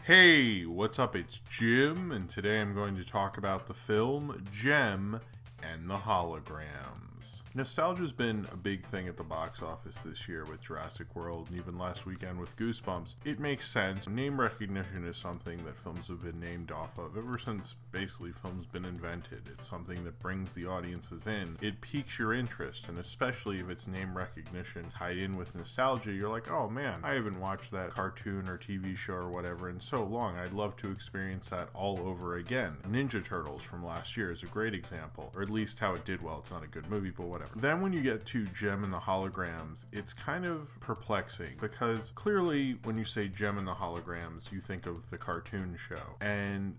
Hey, what's up? It's Jim, and today I'm going to talk about the film Jem and the Holograms. Nostalgia's been a big thing at the box office this year with Jurassic World, and even last weekend with Goosebumps. It makes sense. Name recognition is something that films have been named off of ever since basically film's been invented. It's something that brings the audiences in. It piques your interest, and especially if it's name recognition tied in with nostalgia, you're like, oh man, I haven't watched that cartoon or TV show or whatever in so long. I'd love to experience that all over again. Ninja Turtles from last year is a great example, or at least how it did well. It's not a good movie, but whatever. Then when you get to Jem and the Holograms, it's kind of perplexing because clearly when you say Jem and the Holograms, you think of the cartoon show, and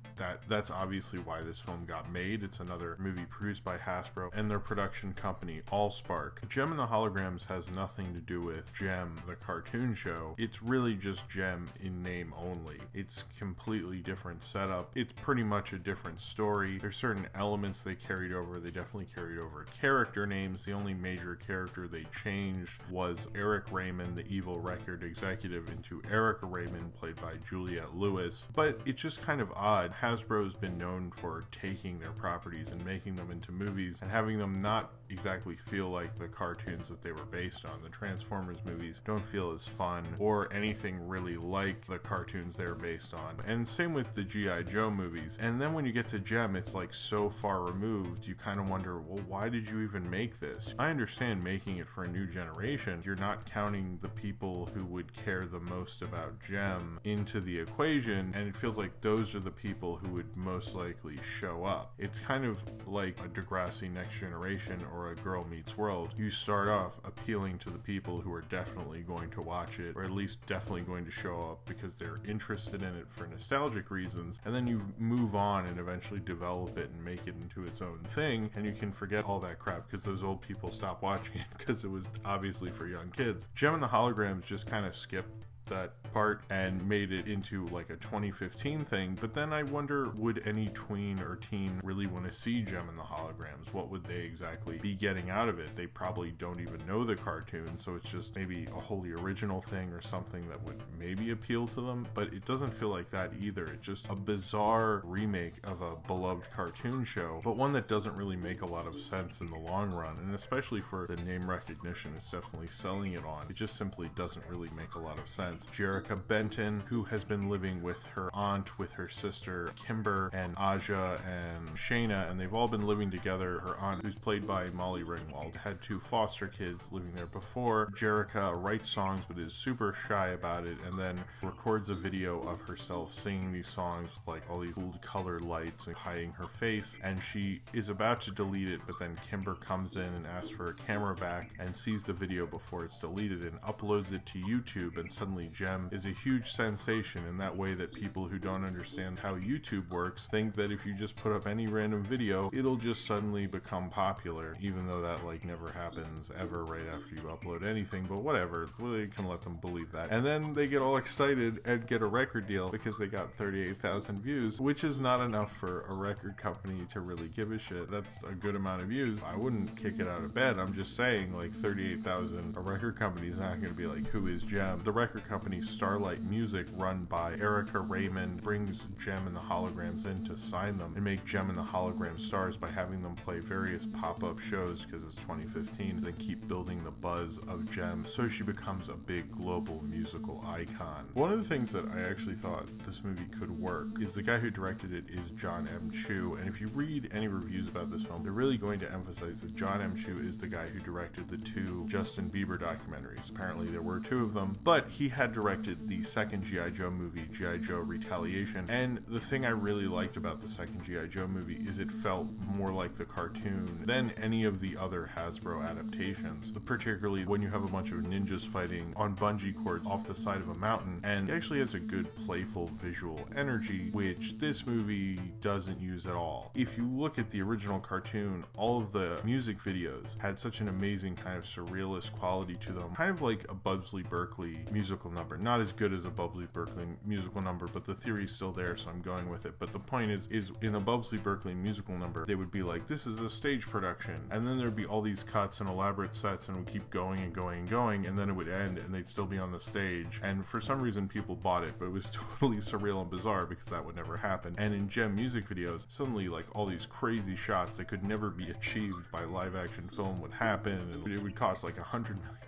that's obviously why this film got made. It's another movie produced by Hasbro and their production company Allspark. Jem and the Holograms has nothing to do with Jem the cartoon show. It's really just Jem in name only. It's completely different setup. It's pretty much a different story. There's certain elements they carried over. They definitely carried over character names. The only major character they changed was Eric Raymond, the evil record executive, into Erica Raymond, played by Juliette Lewis. But it's just kind of odd. Hasbro's been known for taking their properties and making them into movies and having them not exactly feel like the cartoons that they were based on. The Transformers movies don't feel as fun or anything really like the cartoons they were based on. And same with the G.I. Joe movies. And then when you get to Jem, it's like so far removed, you kind of wonder, well, why did you even make this? I understand making it for a new generation. You're not counting the people who would care the most about Jem into the equation, and it feels like those are the people who would most likely show up. It's kind of like a Degrassi Next Generation or a Girl Meets World. You start off appealing to the people who are definitely going to watch it, or at least definitely going to show up because they're interested in it for nostalgic reasons, and then you move on and eventually develop it and make it into its own thing, and you can forget all that crap because those old people stopped watching it because it was obviously for young kids. Jem and the Holograms just kind of skipped that part and made it into like a 2015 thing, but then I wonder, would any tween or teen really want to see Jem and the Holograms? What would they exactly be getting out of it? They probably don't even know the cartoon, so it's just maybe a wholly original thing or something that would maybe appeal to them, but it doesn't feel like that either. It's just a bizarre remake of a beloved cartoon show, but one that doesn't really make a lot of sense in the long run, and especially for the name recognition it's definitely selling it on. It just simply doesn't really make a lot of sense. Jerrica Benton, who has been living with her aunt, with her sister Kimber and Aja and Shayna, and they've all been living together. Her aunt, who's played by Molly Ringwald, had 2 foster kids living there before. Jerrica writes songs but is super shy about it, and then records a video of herself singing these songs with like all these colored lights and hiding her face, and she is about to delete it, but then Kimber comes in and asks for her camera back and sees the video before it's deleted and uploads it to YouTube, and suddenly Jem is a huge sensation in that way that people who don't understand how YouTube works think that if you just put up any random video, it'll just suddenly become popular, even though that like never happens ever right after you upload anything, but whatever, we can let them believe that. And then they get all excited and get a record deal because they got 38,000 views, which is not enough for a record company to really give a shit. That's a good amount of views. I wouldn't kick it out of bed. I'm just saying, like, 38,000, a record company is not going to be like, who is Jem? The record company Starlight Music, run by Erica Raymond, brings Jem and the Holograms in to sign them and make Jem and the Holograms stars by having them play various pop-up shows because it's 2015, then keep building the buzz of Jem so she becomes a big global musical icon. One of the things that I actually thought this movie could work is the guy who directed it is John M. Chu, and if you read any reviews about this film, they're really going to emphasize that John M. Chu is the guy who directed the 2 Justin Bieber documentaries. Apparently there were 2 of them, but he had directed the second G.I. Joe movie, G.I. Joe Retaliation, and the thing I really liked about the second G.I. Joe movie is it felt more like the cartoon than any of the other Hasbro adaptations, particularly when you have a bunch of ninjas fighting on bungee cords off the side of a mountain, and it actually has a good playful visual energy, which this movie doesn't use at all. If you look at the original cartoon, all of the music videos had such an amazing kind of surrealist quality to them, kind of like a Bugsley Berkeley musical musical number. Not as good as a Bubsy Berkeley musical number, but the theory's still there, so I'm going with it. But the point is in a Bubsy Berkeley musical number, they would be like, this is a stage production, and then there'd be all these cuts and elaborate sets, and it would keep going and going and going, and then it would end, and they'd still be on the stage. And for some reason, people bought it, but it was totally surreal and bizarre because that would never happen. And in Gem music videos, suddenly like all these crazy shots that could never be achieved by live action film would happen, and it would cost like $100 million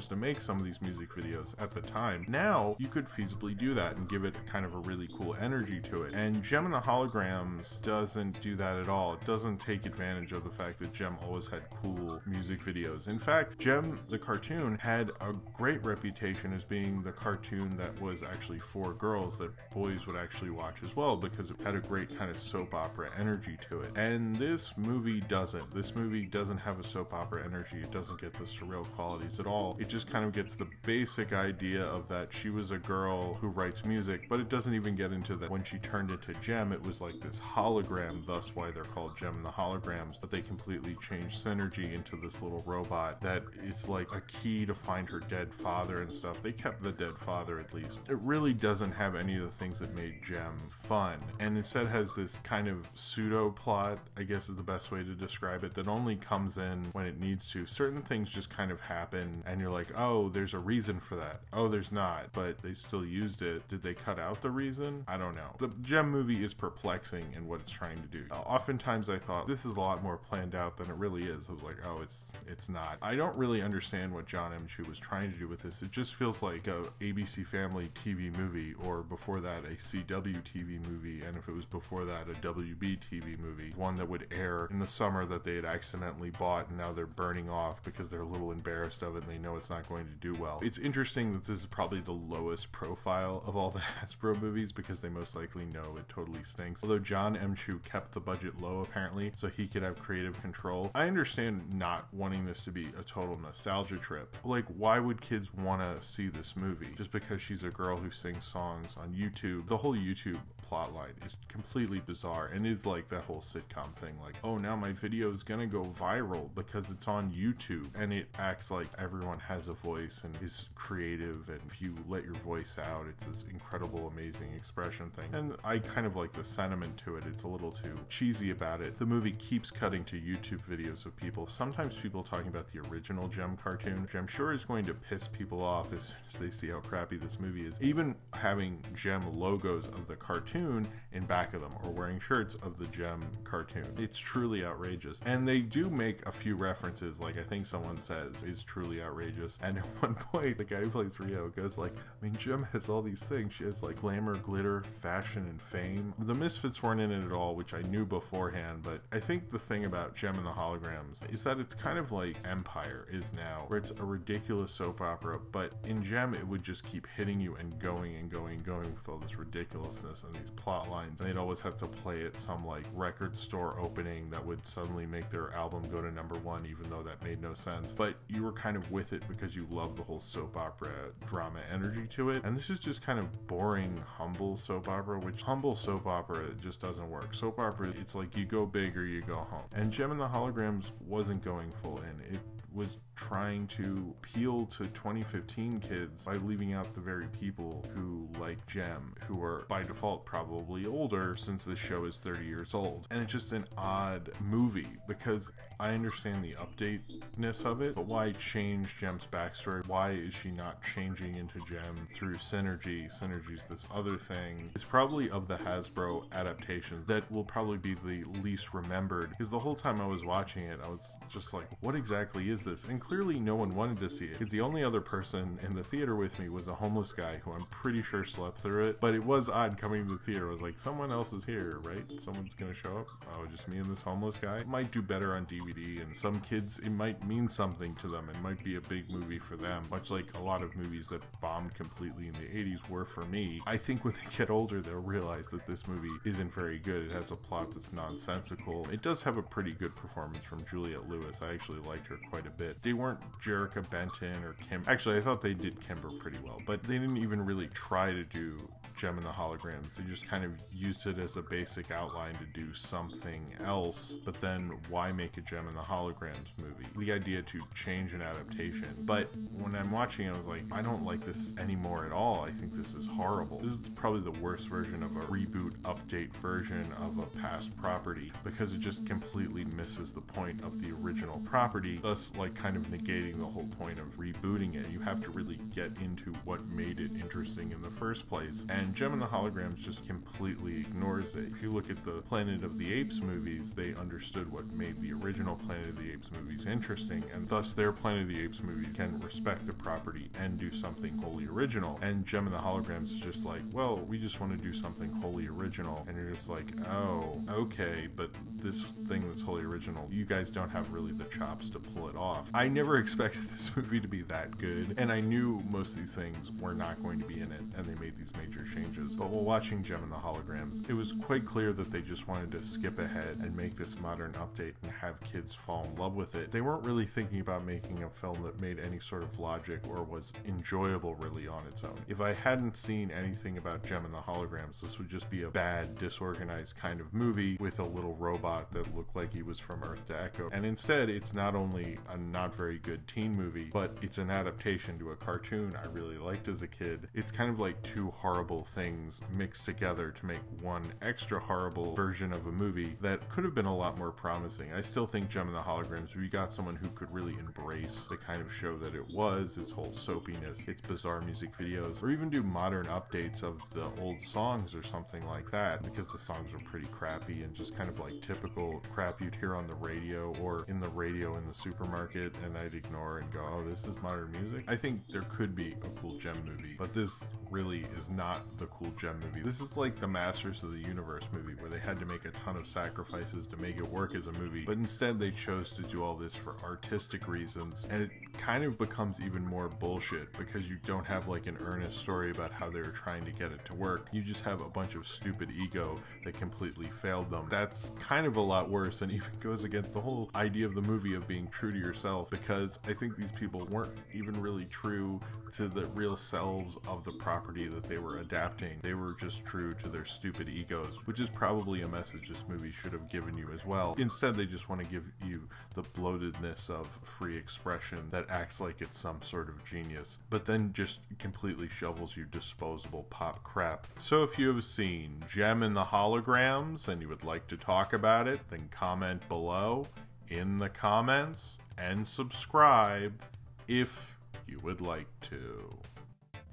to make some of these music videos at the time. Now you could feasibly do that and give it kind of a really cool energy to it. And Gem and the Holograms doesn't do that at all. It doesn't take advantage of the fact that Gem always had cool music videos. In fact, Gem the cartoon had a great reputation as being the cartoon that was actually for girls that boys would actually watch as well, because it had a great kind of soap opera energy to it. And this movie doesn't. This movie doesn't have a soap opera energy. It doesn't get the surreal qualities at all. It just kind of gets the basic idea of that she was a girl who writes music, but it doesn't even get into that when she turned into Gem, it was like this hologram, thus why they're called Gem and the Holograms, but they completely changed Synergy into this little robot that is like a key to find her dead father and stuff. They kept the dead father at least. It really doesn't have any of the things that made Gem fun, and instead has this kind of pseudo plot, I guess is the best way to describe it, that only comes in when it needs to. Certain things just kind of happen and you're like, oh, there's a reason for that. Oh, there's not, but they still used it. Did they cut out the reason? I don't know. The Gem movie is perplexing in what it's trying to do. Oftentimes I thought this is a lot more planned out than it really is. I was like, oh, it's not. I don't really understand what John M. Chu was trying to do with this. It just feels like a ABC Family TV movie, or before that a CW TV movie, and if it was before that a WB TV movie, one that would air in the summer that they had accidentally bought and now they're burning off because they're a little embarrassed of it and they know it's not going to do well. It's interesting that this is probably the lowest profile of all the Hasbro movies because they most likely know it totally stinks. Although John M. Chu kept the budget low apparently so he could have creative control. I understand not wanting this to be a total nostalgia trip. Like, why would kids want to see this movie? Just because she's a girl who sings songs on YouTube? The whole YouTube plotline is completely bizarre and is like that whole sitcom thing, like, oh, now my video is gonna go viral because it's on YouTube, and it acts like everyone has a voice and is creative, and if you let your voice out, it's this incredible, amazing expression thing. And I kind of like the sentiment to it. It's a little too cheesy about it. The movie keeps cutting to YouTube videos of people, sometimes people talking about the original Gem cartoon, which I'm sure is going to piss people off as soon as they see how crappy this movie is. Even having Gem logos of the cartoon in back of them, or wearing shirts of the Gem cartoon. It's truly outrageous. And they do make a few references, like I think someone says is truly outrageous. And at one point, the guy who plays Rio goes like, I mean, Gem has all these things. She has like glamour, glitter, fashion, and fame. The Misfits weren't in it at all, which I knew beforehand, but I think the thing about Gem and the Holograms is that it's kind of like Empire is now, where it's a ridiculous soap opera, but in Gem it would just keep hitting you and going and going and going with all this ridiculousness and these plot lines, and they'd always have to play at some like record store opening that would suddenly make their album go to #1, even though that made no sense, but you were kind of with it because you love the whole soap opera drama energy to it. And this is just kind of boring, humble soap opera, which humble soap opera just doesn't work. Soap opera, it's like you go big or you go home, and Gem and the Holograms wasn't going full in. It was trying to appeal to 2015 kids by leaving out the very people who like Gem, who are by default probably older since this show is 30 years old. And it's just an odd movie because I understand the updateness of it, but why change Gem's backstory? Why is she not changing into Gem through Synergy? Synergy's this other thing. It's probably of the Hasbro adaptations that will probably be the least remembered, because the whole time I was watching it, I was just like, what exactly is this? And clearly no one wanted to see it, because the only other person in the theater with me was a homeless guy who I'm pretty sure slept through it. But it was odd coming to the theater. I was like, someone else is here, right? Someone's gonna show up? Oh, just me and this homeless guy? It might do better on DVD, and some kids, it might mean something to them. It might be a big movie for them, much like a lot of movies that bombed completely in the 80s were for me. I think when they get older, they'll realize that this movie isn't very good. It has a plot that's nonsensical. It does have a pretty good performance from Juliette Lewis. I actually liked her quite a bit. They weren't Jerrica Benton or Kim. Actually, I thought they did Kimber pretty well, but they didn't even really try to do Gem and the Holograms. They just kind of used it as a basic outline to do something else, but then why make a Gem and the Holograms movie? The idea to change an adaptation. But when I'm watching it, I was like, I don't like this anymore at all. I think this is horrible. This is probably the worst version of a reboot update version of a past property, because it just completely misses the point of the original property, thus like kind of negating the whole point of rebooting it. You have to really get into what made it interesting in the first place, and Gem and the Holograms just completely ignores it. If you look at the Planet of the Apes movies, they understood what made the original Planet of the Apes movies interesting, and thus their Planet of the Apes movies can respect the property and do something wholly original. And Gem and the Holograms is just like, well, we just want to do something wholly original, and you're just like, oh, okay, but this thing that's wholly original, you guys don't have really the chops to pull it off. I never expected this movie to be that good, and I knew most of these things were not going to be in it, and they made these major changes. But while watching Gem and the Holograms, it was quite clear that they just wanted to skip ahead and make this modern update and have kids fall in love with it. They weren't really thinking about making a film that made any sort of logic or was enjoyable really on its own. If I hadn't seen anything about Gem and the Holograms, this would just be a bad, disorganized kind of movie with a little robot that looked like he was from Earth to Echo. And instead, it's not only a not very good teen movie, but it's an adaptation to a cartoon I really liked as a kid. It's kind of like two horrible things mixed together to make one extra horrible version of a movie that could have been a lot more promising. I still think Gem and the Holograms, we got someone who could really embrace the kind of show that it was, its whole soapiness, its bizarre music videos, or even do modern updates of the old songs or something like that, because the songs were pretty crappy and just kind of like typical crap you'd hear on the radio or in the radio in the supermarket, and I'd ignore and go, oh, this is modern music. I think there could be a cool Gem movie, but this really is not the cool Gem movie. This is like the Masters of the Universe movie, where they had to make a ton of sacrifices to make it work as a movie, but instead they chose to do all this for artistic reasons, and it kind of becomes even more bullshit because you don't have like an earnest story about how they were trying to get it to work. You just have a bunch of stupid ego that completely failed them. That's kind of a lot worse, and even goes against the whole idea of the movie of being true to yourself, because I think these people weren't even really true to the real selves of the property that they were adapting. They were just true to their stupid egos, which is probably a message this movie should have given you as well. Instead, they just want to give you the bloatedness of free expression that acts like it's some sort of genius, but then just completely shovels you disposable pop crap. So if you have seen Gem and the Holograms and you would like to talk about it, then comment below in the comments and subscribe if you would like to.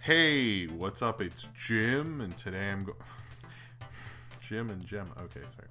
Hey, what's up? It's Jim, and today I'm Jim and Gem. Okay, sorry.